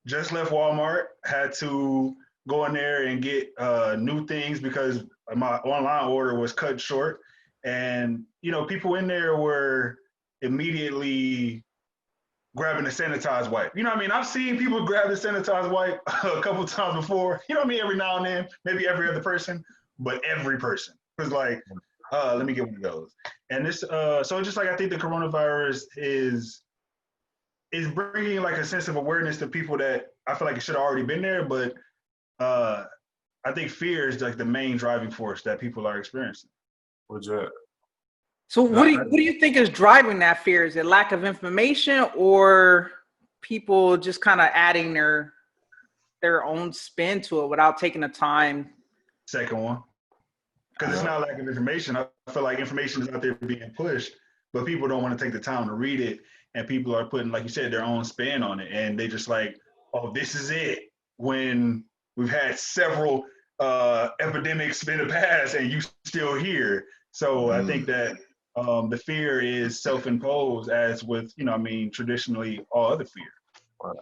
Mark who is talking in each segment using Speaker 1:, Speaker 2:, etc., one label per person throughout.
Speaker 1: just left Walmart, had to go in there and get new things because my online order was cut short. And, people in there were immediately grabbing the sanitized wipe. You know what I mean? I've seen people grab the sanitized wipe a couple times before. You know what I mean? Every now and then, maybe every other person, but every person was like, let me get one of those. And this, so it's just like I think the coronavirus is bringing like a sense of awareness to people that I feel like it should have already been there, but uh, I think fear is like the main driving force that people are experiencing.
Speaker 2: Legit.
Speaker 3: So what do you think is driving that fear? Is it lack of information or people just kind of adding their own spin to it without taking the time?
Speaker 1: Second one. Because it's not lack of information. I feel like information is out there being pushed, but people don't want to take the time to read it. And people are putting, like you said, their own spin on it. And they just like, oh, this is it. When we've had several epidemics in the past and you still here. So I think that the fear is self-imposed, as with, traditionally all other fear.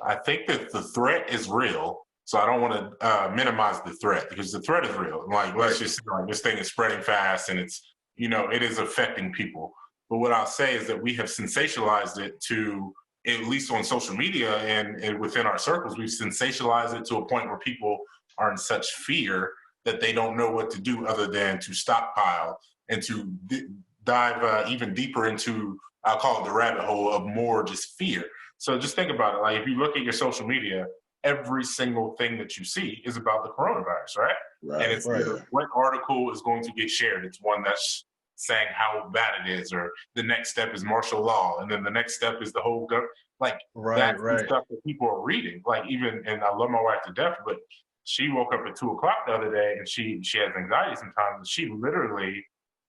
Speaker 2: I think that the threat is real. So I don't want to minimize the threat, because the threat is real. Like, let's just say, like, this thing is spreading fast and it's, it is affecting people. But what I'll say is that we have sensationalized it to, at least on social media and within our circles, we've sensationalized it to a point where people are in such fear that they don't know what to do other than to stockpile and to dive even deeper into, I'll call it the rabbit hole of more just fear. So just think about it. Like, if you look at your social media, every single thing that you see is about the coronavirus, right? And it's what article is going to get shared. It's one that's saying how bad it is, or the next step is martial law, and then the next step is the whole government. Like, that's the stuff that people are reading. Like, even, and I love my wife to death, but she woke up at 2:00 the other day, and she has anxiety sometimes, and she literally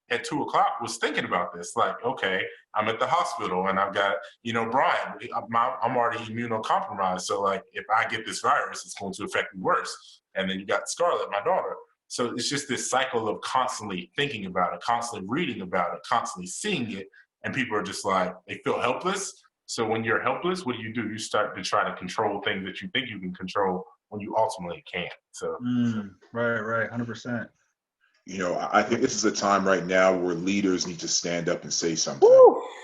Speaker 2: at 2:00 was thinking about this. Like, okay, I'm at the hospital and I've got, Brian, I'm already immunocompromised. So like, if I get this virus, it's going to affect me worse. And then you got Scarlett, my daughter. So it's just this cycle of constantly thinking about it, constantly reading about it, constantly seeing it. And people are just like, they feel helpless. So when you're helpless, what do? You start to try to control things that you think you can control when you ultimately can't. So
Speaker 1: right, 100%.
Speaker 4: I think this is a time right now where leaders need to stand up and say something,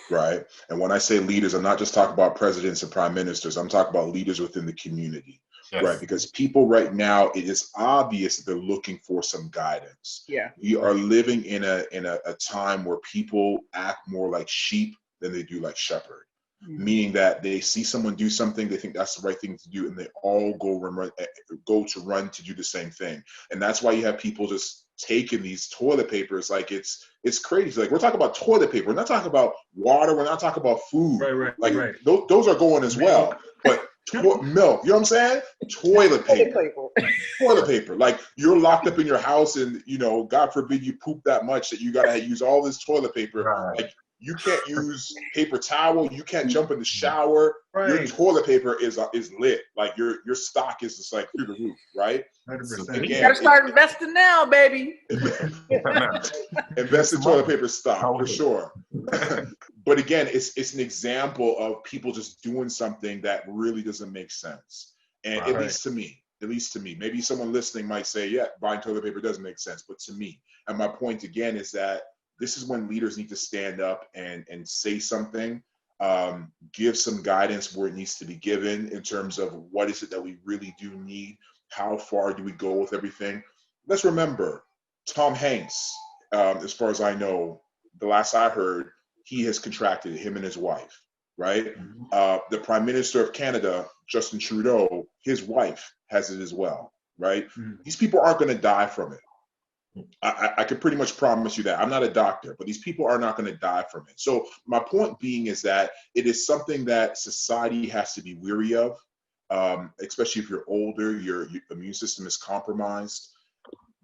Speaker 4: right? And when I say leaders, I'm not just talking about presidents and prime ministers. I'm talking about leaders within the community, right? Because people right now, it is obvious that they're looking for some guidance.
Speaker 3: Yeah,
Speaker 4: we are living in a time where people act more like sheep than they do like shepherd. Meaning that they see someone do something, they think that's the right thing to do, and they all go run to do the same thing. And that's why you have people just taking these toilet papers like it's crazy. Like, we're talking about toilet paper. We're not talking about water. We're not talking about food. Right. Those are going as well. But milk, you know what I'm saying? Toilet paper. Like, you're locked up in your house and, God forbid you poop that much that you got to use all this toilet paper. Like, you can't use paper towel. You can't jump in the shower. Your toilet paper is lit. Like, your stock is just like through the roof, right?
Speaker 1: 100%.
Speaker 3: You gotta start investing now, baby.
Speaker 4: Invest in toilet paper stock for sure. But again, it's an example of people just doing something that really doesn't make sense. And at least to me, maybe someone listening might say, yeah, buying toilet paper doesn't make sense. But to me, and my point again is that this is when leaders need to stand up and say something, give some guidance where it needs to be given in terms of what is it that we really do need, how far do we go with everything. Let's remember, Tom Hanks, as far as I know, the last I heard, he has contracted it, him and his wife, right? The Prime Minister of Canada, Justin Trudeau, his wife has it as well, right? These people aren't going to die from it. I can pretty much promise you that. I'm not a doctor, but these people are not going to die from it. So my point being is that it is something that society has to be weary of, especially if you're older, your immune system is compromised.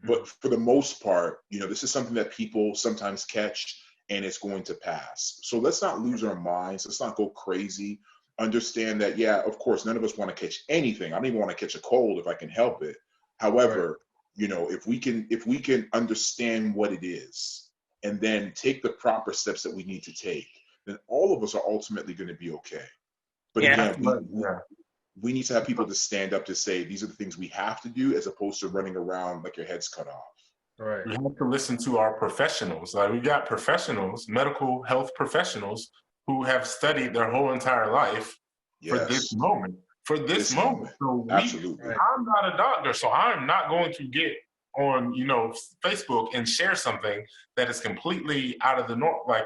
Speaker 4: But for the most part, this is something that people sometimes catch and it's going to pass. So let's not lose our minds. Let's not go crazy. Understand that, yeah, of course, none of us want to catch anything. I don't even want to catch a cold if I can help it. However, if we can understand what it is and then take the proper steps that we need to take, then all of us are ultimately going to be okay. But again, we need to have people to stand up to say, these are the things we have to do, as opposed to running around like your head's cut off.
Speaker 1: Right.
Speaker 2: We have to listen to our professionals. Like, we got professionals, medical health professionals, who have studied their whole entire life for this moment. For this moment. So
Speaker 4: absolutely.
Speaker 2: I'm not a doctor, so I'm not going to get on, Facebook and share something that is completely out of the norm. Like,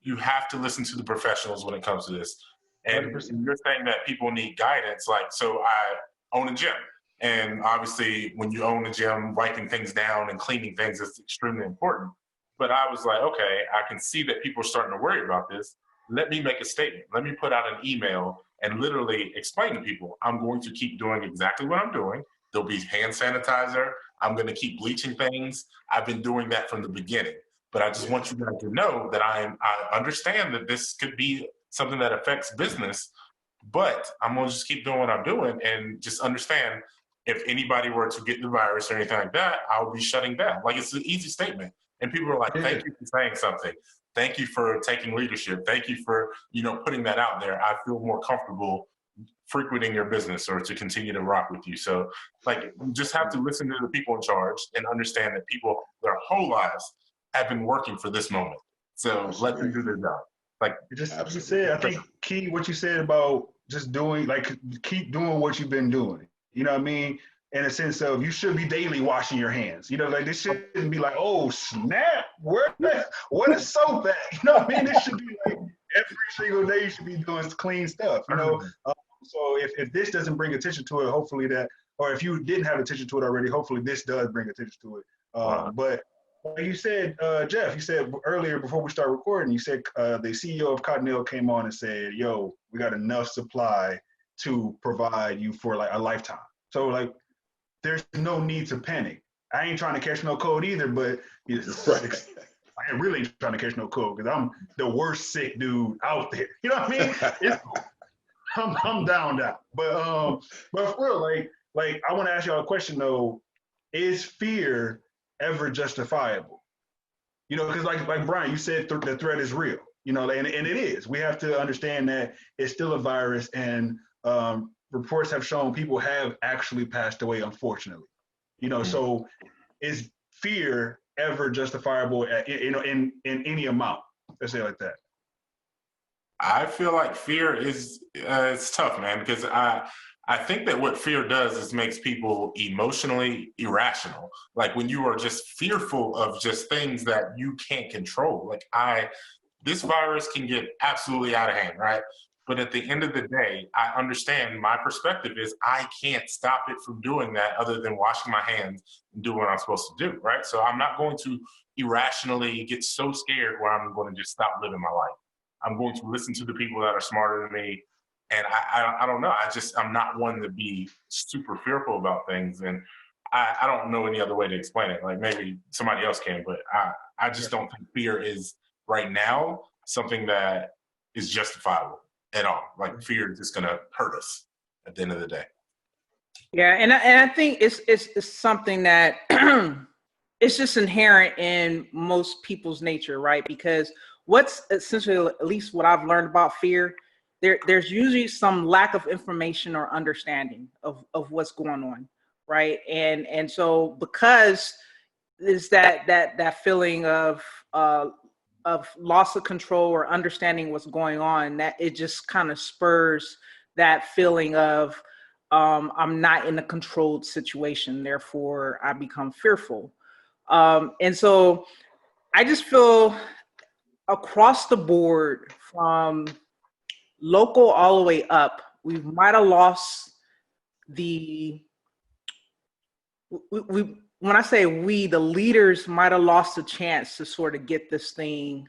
Speaker 2: you have to listen to the professionals when it comes to this. And 100%. You're saying that people need guidance. Like, so I own a gym. And obviously, when you own a gym, writing things down and cleaning things is extremely important. But I was like, okay, I can see that people are starting to worry about this. Let me make a statement. Let me put out an email and literally explain to people, I'm going to keep doing exactly what I'm doing. There'll be hand sanitizer. I'm going to keep bleaching things. I've been doing that from the beginning. But I just want you guys to know that I understand that this could be something that affects business, but I'm going to just keep doing what I'm doing, and just understand, if anybody were to get the virus or anything like that, I'll be shutting down. Like, it's an easy statement. And people are like, thank you for saying something. Thank you for taking leadership. Thank you for, putting that out there. I feel more comfortable frequenting your business or to continue to rock with you. So, like, you just have to listen to the people in charge and understand that people, their whole lives, have been working for this moment. So let them do their job. Like,
Speaker 1: you said, I think key what you said about just doing, like, keep doing what you've been doing. You know what I mean? In a sense of, you should be daily washing your hands. Like, this shouldn't be like, oh snap, what is soap at? You know what I mean? This should be like every single day you should be doing clean stuff. So if this doesn't bring attention to it, hopefully that, or if you didn't have attention to it already, hopefully this does bring attention to it. But like you said, Jeff, you said earlier before we start recording, you said the CEO of Cottonelle came on and said, yo, we got enough supply to provide you for like a lifetime. So like, there's no need to panic. I ain't trying to catch no cold either, but I really ain't trying to catch no cold, because I'm the worst sick dude out there. You know what I mean? I'm down. But for real, like I want to ask y'all a question though: is fear ever justifiable? Because like Bryant, you said the threat is real. And it is. We have to understand that it's still a virus, and reports have shown people have actually passed away, unfortunately. So is fear ever justifiable in any amount? Let's say it like that.
Speaker 2: I feel like fear is it's tough, man, because I think that what fear does is makes people emotionally irrational. Like, when you are just fearful of just things that you can't control. Like, this virus can get absolutely out of hand, right? But at the end of the day, I understand, my perspective is I can't stop it from doing that other than washing my hands and doing what I'm supposed to do, right? So I'm not going to irrationally get so scared where I'm going to just stop living my life. I'm going to listen to the people that are smarter than me. And I don't know. I'm not one to be super fearful about things. And I don't know any other way to explain it. Like, maybe somebody else can, but I just don't think fear is right now something that is justifiable at all. Like, fear is just going to hurt us at the end of the day.
Speaker 3: Yeah. And I think it's something that it's just inherent in most people's nature, right? Because what's essentially, at least what I've learned about fear, there's usually some lack of information or understanding of what's going on, right? And so because there's that feeling of loss of control or understanding what's going on, that it just kind of spurs that feeling of I'm not in a controlled situation, therefore I become fearful. And so I just feel across the board, from local all the way up, we might have lost when I say we, the leaders might have lost a chance to sort of get this thing,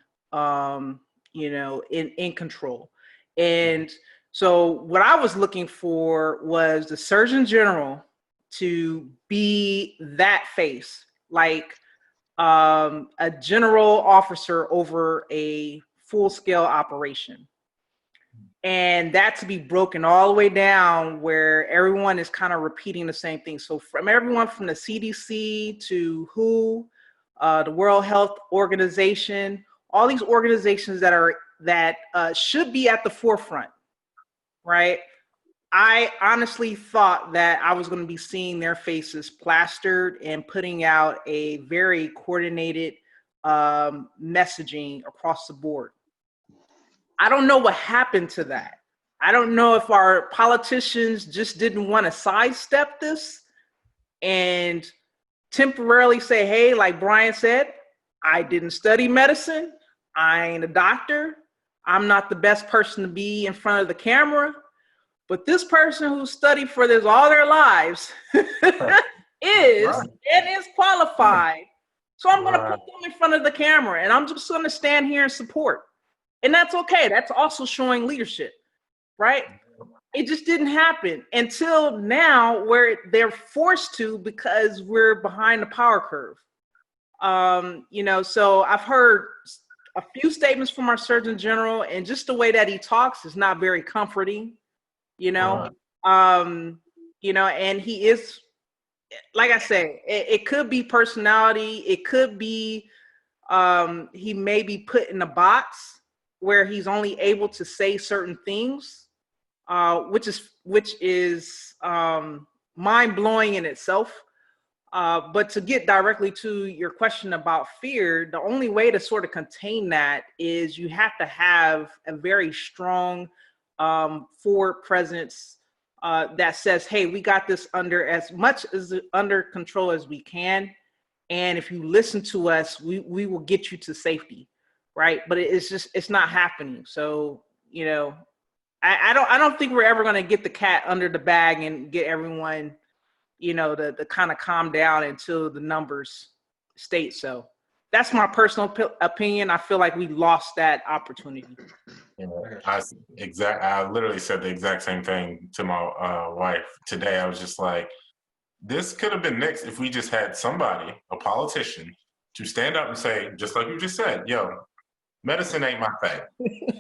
Speaker 3: in control. And so what I was looking for was the Surgeon General to be that face, like a general officer over a full-scale operation. And that to be broken all the way down where everyone is kind of repeating the same thing. So from everyone from the CDC to WHO, the World Health Organization, all these organizations that should be at the forefront, right? I honestly thought that I was going to be seeing their faces plastered and putting out a very coordinated messaging across the board. I don't know what happened to that. I don't know if our politicians just didn't want to sidestep this and temporarily say, hey, like Brian said, I didn't study medicine. I ain't a doctor. I'm not the best person to be in front of the camera. But this person who studied for this all their lives is qualified. So I'm going to put them in front of the camera and I'm just going to stand here and support. And that's okay. That's also showing leadership, right? It just didn't happen until now where they're forced to because we're behind the power curve. So I've heard a few statements from our Surgeon General and just the way that he talks is not very comforting. And he is, like I say, it could be personality. It could be he may be put in a box where he's only able to say certain things, which is mind blowing in itself. But to get directly to your question about fear, the only way to sort of contain that is you have to have a very strong forward presence that says, hey, we got this under as much as under control as we can. And if you listen to us, we will get you to safety. Right. But it's not happening. So, I don't think we're ever going to get the cat under the bag and get everyone, to kind of calm down until the numbers state so. That's my personal opinion. I feel like we lost that opportunity.
Speaker 2: I literally said the exact same thing to my wife today. I was just like, this could have been next if we just had somebody, a politician, to stand up and say, just like you just said, yo, medicine ain't my thing.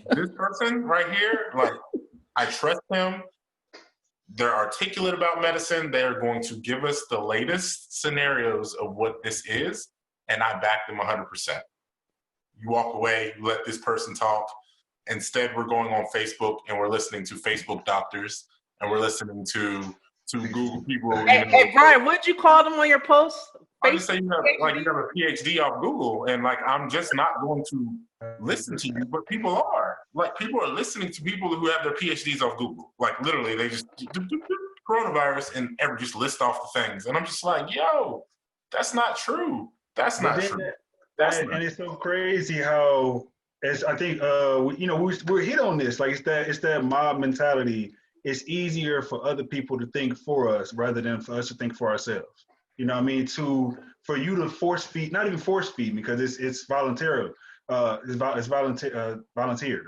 Speaker 2: This person right here, like, I trust them. They're articulate about medicine. They're going to give us the latest scenarios of what this is, and I back them 100%. You walk away, you let this person talk. Instead, we're going on Facebook and we're listening to Facebook doctors and we're listening to Google people.
Speaker 3: Hey, Brian, what'd you call them on your post?
Speaker 2: I just say you have a PhD off Google, and like I'm just not going to listen to you, but people are. Like people are listening to people who have their PhDs off Google. Like literally, they just coronavirus and just list off the things, and I'm just like, yo, that's not true. That's not true.
Speaker 1: And it's so crazy how, as I think, we're hit on this. Like it's that mob mentality. It's easier for other people to think for us rather than for us to think for ourselves. You know what I mean? For you to force feed, not even force feed, because it's voluntary. It's volunteered.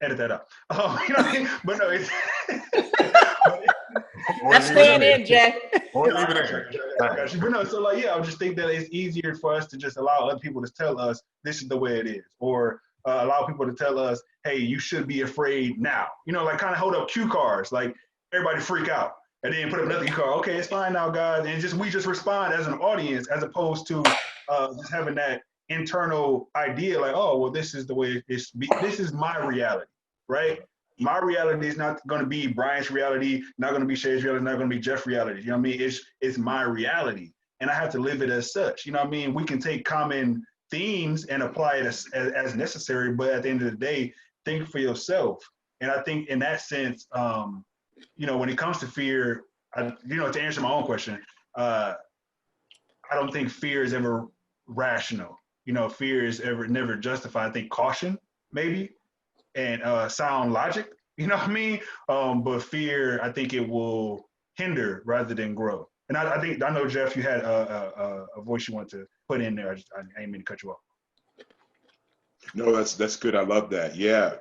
Speaker 1: Edit that out. You know what I mean? But no, it's.
Speaker 3: That's staying in, Jay.
Speaker 2: Or leave it in.
Speaker 1: But no, so like, I just think that it's easier for us to just allow other people to tell us this is the way it is, or allow people to tell us, hey, you should be afraid now. Like kind of hold up cue cards, like everybody freak out. And then put up another card. Okay, it's fine now, guys. And we just respond as an audience, as opposed to just having that internal idea, like, oh, well, this is the way this is my reality, right? My reality is not going to be Brian's reality, not going to be Shay's reality, not going to be Jeff's reality. You know what I mean? It's my reality, and I have to live it as such. You know what I mean? We can take common themes and apply it as necessary, but at the end of the day, think for yourself. And I think in that sense, when it comes to fear, to answer my own question, I don't think fear is ever rational. Fear is never justified. I think caution, maybe, and sound logic, you know what I mean? But fear, I think it will hinder rather than grow. And I know, Jeff, you had a voice you want to put in there. I didn't mean to cut you off.
Speaker 4: No, that's good. I love that. Yeah.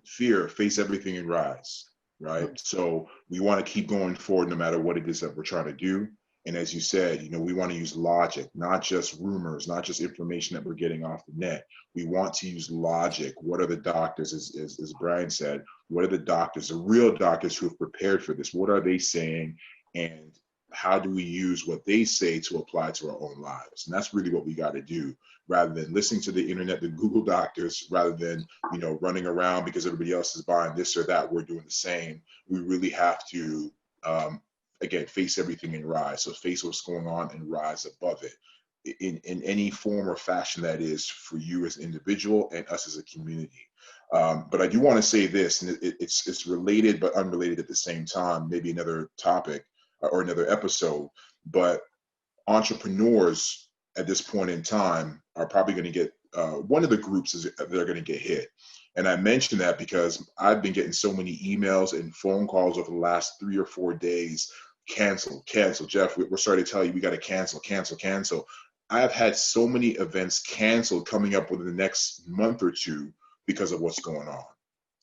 Speaker 4: Fear, face everything and rise. Right. So we want to keep going forward no matter what it is that we're trying to do. And as you said, we want to use logic, not just rumors, not just information that we're getting off the net. We want to use logic. What are the doctors, as Brian said, what are the doctors, the real doctors who have prepared for this? What are they saying? And how do we use what they say to apply to our own lives? And that's really what we got to do, rather than listening to the internet, the Google doctors, rather than, running around because everybody else is buying this or that, we're doing the same. We really have to, again, face everything and rise. So face what's going on and rise above it in any form or fashion that is for you as an individual and us as a community. But I do want to say this, and it's related but unrelated at the same time, maybe another topic or another episode, but entrepreneurs at this point in time are probably going to get, one of the groups is that are going to get hit. And I mention that because I've been getting so many emails and phone calls over the last 3 or 4 days. Cancel. Jeff, we're sorry to tell you, we got to cancel. I've had so many events canceled coming up within the next month or two because of what's going on,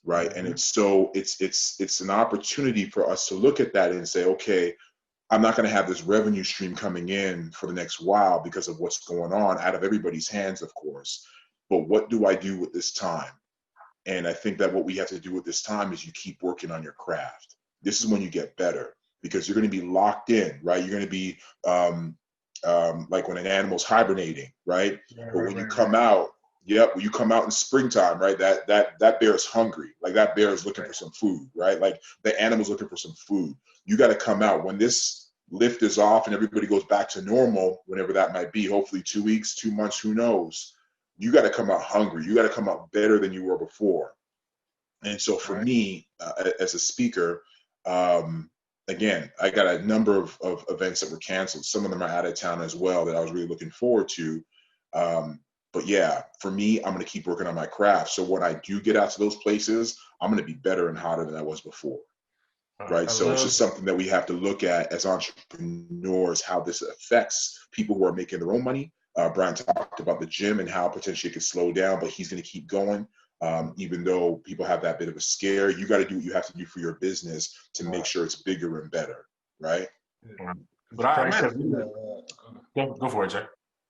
Speaker 4: right? And it's an opportunity for us to look at that and say, okay, I'm not going to have this revenue stream coming in for the next while because of what's going on, out of everybody's hands, of course. But what do I do with this time? And I think that what we have to do with this time is you keep working on your craft. This is when you get better, because you're going to be locked in, right? You're going to be like when an animal's hibernating, right? But when you come out, when you come out in springtime, right? That bear is hungry. Like that bear is looking for some food, right? Like the animal's looking for some food. You got to come out when this lift is off and everybody goes back to normal, whenever that might be, hopefully 2 weeks, 2 months, who knows? You got to come out hungry. You got to come out better than you were before. And so for me, as a speaker, again, I got a number of events that were canceled. Some of them are out of town as well that I was really looking forward to. But yeah, for me, I'm going to keep working on my craft. So when I do get out to those places, I'm going to be better and hotter than I was before. Right. So it's just something that we have to look at as entrepreneurs, how this affects people who are making their own money. Brian talked about the gym and how potentially it could slow down, but he's going to keep going. Even though people have that bit of a scare, you got to do what you have to do for your business to make sure it's bigger and better. Right.
Speaker 2: But go for it, Jay.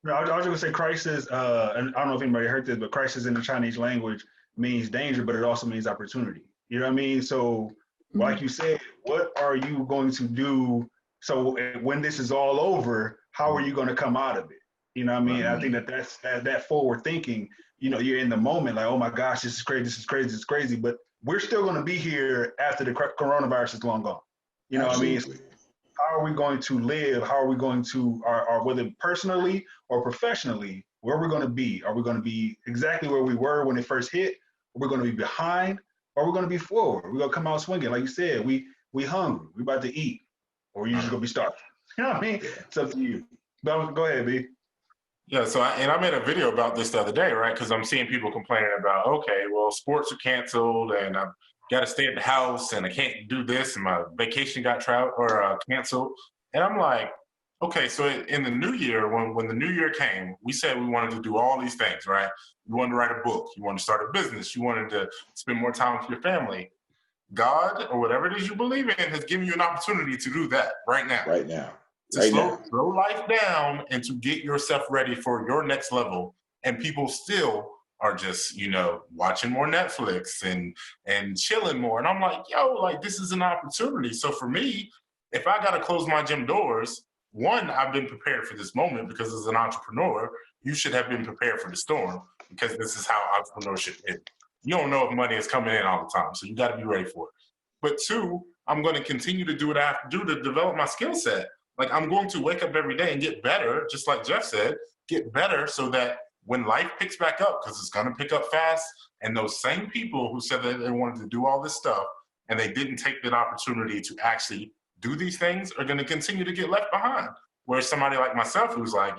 Speaker 1: No, I was just going to say crisis, and I don't know if anybody heard this, but crisis in the Chinese language means danger, but it also means opportunity. You know what I mean? So like you said, what are you going to do? So when this is all over, how are you going to come out of it? You know what I mean? I think that's that forward thinking. You're in the moment like, oh my gosh, this is crazy. But we're still going to be here after the coronavirus is long gone. You know what I mean? How are we going to live? How are we going to, whether personally or professionally, where are we going to be? Are we going to be exactly where we were when it first hit? Are we going to be behind? Or we're going to be forward? We're going to come out swinging. Like you said, we hungry. We about to eat. Or you just going to be starving. You know what I mean? It's up to you. Go ahead, B.
Speaker 2: Yeah, so I made a video about this the other day, right? Because I'm seeing people complaining about, okay, well, sports are canceled and I've got to stay at the house and I can't do this and my vacation got canceled. And I'm like, okay, so in the new year, when the new year came, we said we wanted to do all these things, right? You wanted to write a book. You wanted to start a business. You wanted to spend more time with your family. God, or whatever it is you believe in, has given you an opportunity to do that right now.
Speaker 4: Right now.
Speaker 2: To slow life down and to get yourself ready for your next level. And people still are just, watching more Netflix and chilling more. And I'm like, this is an opportunity. So for me, if I got to close my gym doors, one, I've been prepared for this moment because as an entrepreneur, you should have been prepared for the storm because this is how entrepreneurship is. You don't know if money is coming in all the time, so you got to be ready for it. But two, I'm going to continue to do what I have to do to develop my skill set. Like I'm going to wake up every day and get better, just like Jeff said, get better so that when life picks back up, because it's going to pick up fast, and those same people who said that they wanted to do all this stuff and they didn't take that opportunity to actually do these things are going to continue to get left behind. Whereas somebody like myself who's like,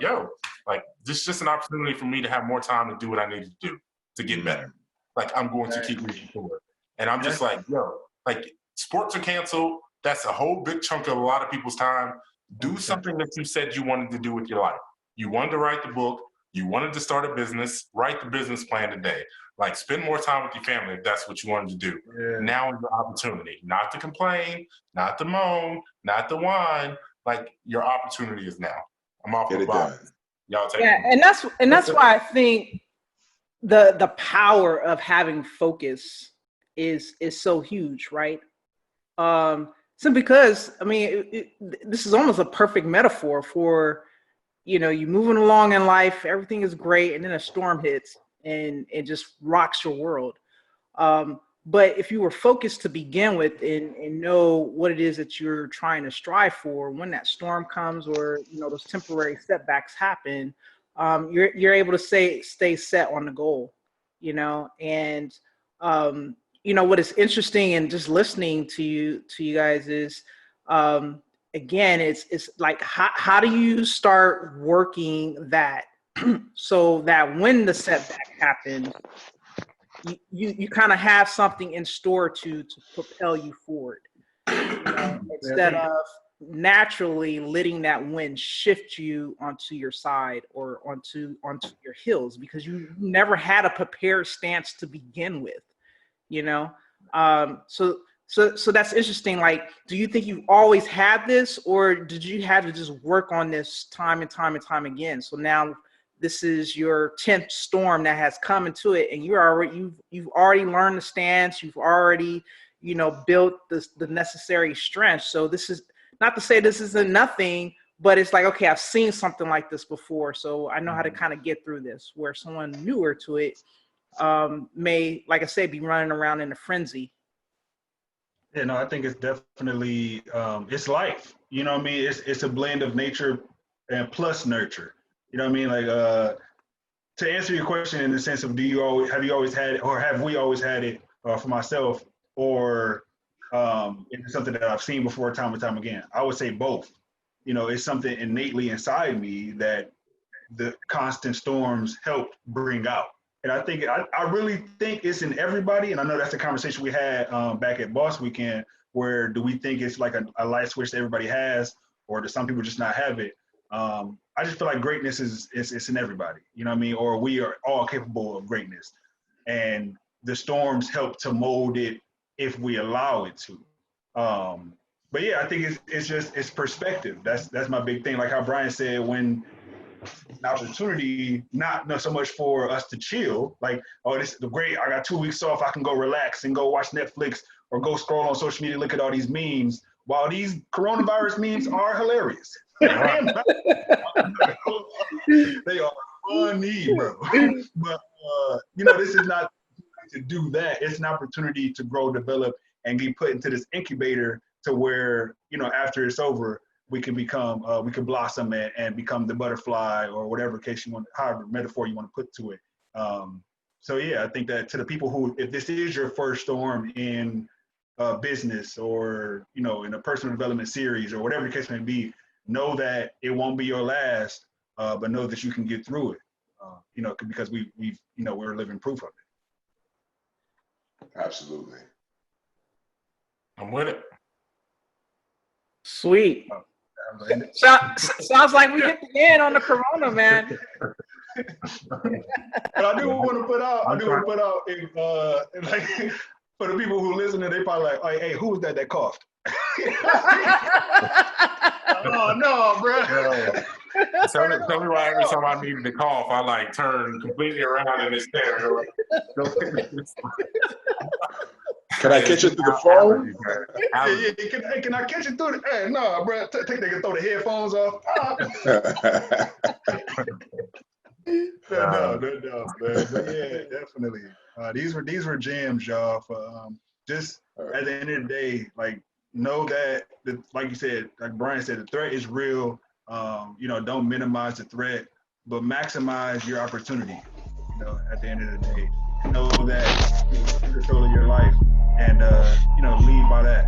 Speaker 2: this is just an opportunity for me to have more time to do what I need to do to get better. Like I'm going to keep moving forward. And I'm just like, sports are canceled. That's a whole big chunk of a lot of people's time. Do something that you said you wanted to do with your life. You wanted to write the book. You wanted to start a business. Write the business plan today. Like spend more time with your family if that's what you wanted to do. Yeah. Now is the opportunity. Not to complain, not to moan, not to whine. Like your opportunity is now. I'm off the box. Y'all take it.
Speaker 3: And that's why I think the power of having focus is so huge, right? Simply because, I mean, this is almost a perfect metaphor for, you moving along in life, everything is great, and then a storm hits and it just rocks your world. But if you were focused to begin with and know what it is that you're trying to strive for, when that storm comes or those temporary setbacks happen, you're able to stay set on the goal, and what is interesting and just listening to you guys is, again, it's like, how do you start working that so that when the setback happens, you kind of have something in store to propel you forward, instead of naturally letting that wind shift you onto your side or onto your heels, because you never had a prepared stance to begin with, so that's interesting. Like, do you think you've always had this, or did you have to just work on this time and time and time again? So now this is your 10th storm that has come into it, and you've already learned the stance. You've already, built the necessary strength. So this is not to say this isn't nothing, but it's like, okay, I've seen something like this before, so I know how to kind of get through this. Where someone newer to it may, like I said, be running around in a frenzy.
Speaker 1: Yeah, no, I think it's definitely it's life. You know what I mean? It's a blend of nature and plus nurture. You know what I mean? Like, to answer your question in the sense of, have you always had it, or have we always had it, for myself, or it's something that I've seen before time and time again? I would say both. It's something innately inside me that the constant storms help bring out. And I think, I really think it's in everybody. And I know that's the conversation we had back at Boss Weekend, where do we think it's like a light switch that everybody has, or do some people just not have it? I just feel like greatness is in everybody, you know what I mean? Or we are all capable of greatness. And the storms help to mold it if we allow it to. But yeah, I think it's perspective. That's my big thing. Like how Brian said, when an opportunity, not so much for us to chill, like, oh, this is great, I got 2 weeks off, I can go relax and go watch Netflix or go scroll on social media, look at all these memes. While these coronavirus memes are hilarious. They are funny, bro. But this is not to do that. It's an opportunity to grow, develop, and be put into this incubator to where, after it's over, we can become, we can blossom and become the butterfly, or whatever case you want, however metaphor you want to put to it. So yeah, I think that to the people who, if this is your first storm in business, or in a personal development series, or whatever the case may be, know that it won't be your last, but know that you can get through it. Because we're living proof of it.
Speaker 4: Absolutely.
Speaker 2: I'm with it.
Speaker 3: Sweet. Sounds like we hit the end on the corona, man.
Speaker 1: But I do want to put out, like, for the people who listen, they probably like, hey, who was that coughed? Oh no, bro.
Speaker 2: Tell me why every time I need to cough, I like turn completely around in this chair.
Speaker 4: Can I catch it through the phone?
Speaker 1: Yeah. Can I catch it through the? Hey, no, bro. Think they can throw the headphones off. No, man. But yeah, definitely. These were gems, y'all. For just at the end of the day, like, know that, like you said, like Brian said, the threat is real. Don't minimize the threat, but maximize your opportunity. At the end of the day, know that you're in control of your life, and lead by that.